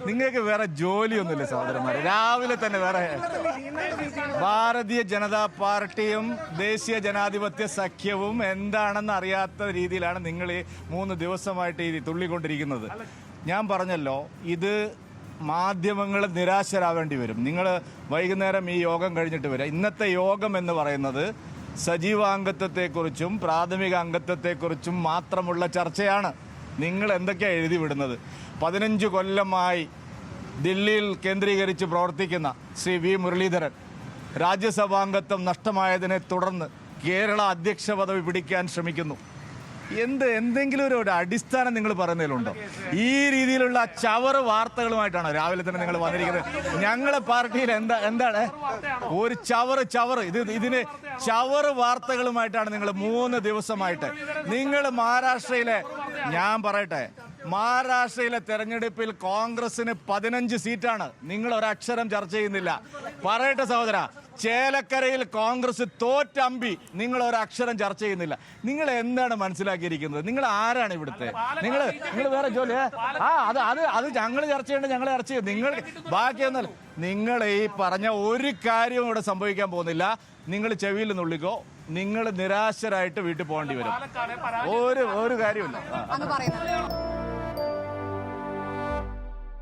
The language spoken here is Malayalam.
നിങ്ങൾക്ക് വേറെ ജോലിയൊന്നുമില്ല സഹോദരന്മാരെ. രാവിലെ തന്നെ വേറെ ഭാരതീയ ജനതാ പാർട്ടിയും ദേശീയ ജനാധിപത്യ സഖ്യവും എന്താണെന്ന് അറിയാത്ത രീതിയിലാണ് നിങ്ങൾ ഈ 3 ദിവസമായിട്ട് ഈ തുള്ളിക്കൊണ്ടിരിക്കുന്നത്. ഞാൻ പറഞ്ഞല്ലോ, ഇത് മാധ്യമങ്ങൾ നിരാശരാവേണ്ടി വരും. നിങ്ങൾ വൈകുന്നേരം ഈ യോഗം കഴിഞ്ഞിട്ട് വരിക. ഇന്നത്തെ യോഗം എന്ന് പറയുന്നത് സജീവാംഗത്വത്തെക്കുറിച്ചും പ്രാഥമിക അംഗത്വത്തെക്കുറിച്ചും മാത്രമുള്ള ചർച്ചയാണ്. നിങ്ങൾ എന്തൊക്കെയാണ് എഴുതി വിടുന്നത്? 15 കൊല്ലമായി ദില്ലിയിൽ കേന്ദ്രീകരിച്ച് പ്രവർത്തിക്കുന്ന ശ്രീ വി മുരളീധരൻ രാജ്യസഭാംഗത്വം നഷ്ടമായതിനെ തുടർന്ന് കേരള അധ്യക്ഷ പദവി പിടിക്കാൻ ശ്രമിക്കുന്നു. എന്തെങ്കിലും ഒരു അടിസ്ഥാനം നിങ്ങൾ പറയുന്നതിലുണ്ടോ? ഈ രീതിയിലുള്ള ചവറ് വാർത്തകളുമായിട്ടാണോ രാവിലെ തന്നെ നിങ്ങൾ വന്നിരിക്കുന്നത്? ഞങ്ങളെ പാർട്ടിയിൽ എന്താണ് ഒരു ചവറ് ഇതിന് ചവറ് വാർത്തകളുമായിട്ടാണ് നിങ്ങൾ 3 ദിവസമായിട്ട്. നിങ്ങൾ മഹാരാഷ്ട്രയിലെ, ഞാൻ പറയട്ടെ, മഹാരാഷ്ട്രയിലെ തെരഞ്ഞെടുപ്പിൽ കോൺഗ്രസിന് 15 സീറ്റാണ്. നിങ്ങൾ ഒരക്ഷരം ചർച്ച ചെയ്യുന്നില്ല. പറയട്ടെ സഹോദര, ചേലക്കരയിൽ കോൺഗ്രസ് തോറ്റമ്പി, നിങ്ങൾ ഒരക്ഷരം ചർച്ച ചെയ്യുന്നില്ല. നിങ്ങൾ എന്താണ് മനസ്സിലാക്കിയിരിക്കുന്നത്? നിങ്ങൾ ആരാണ് ഇവിടുത്തെ? നിങ്ങൾ വേറെ ജോലി അത് ഞങ്ങൾ ചർച്ച ചെയ്യേണ്ടത് ഞങ്ങൾ ചർച്ച ചെയ്യും. നിങ്ങൾ ബാക്കിയൊന്നല്ല. നിങ്ങൾ ഈ പറഞ്ഞ ഒരു കാര്യവും ഇവിടെ സംഭവിക്കാൻ പോകുന്നില്ല. നിങ്ങൾ ചെവിയിൽ നുള്ളിക്കോ. നിങ്ങൾ നിരാശരായിട്ട് വീട്ടിൽ പോകേണ്ടി വരും. ഒരു കാര്യമില്ല.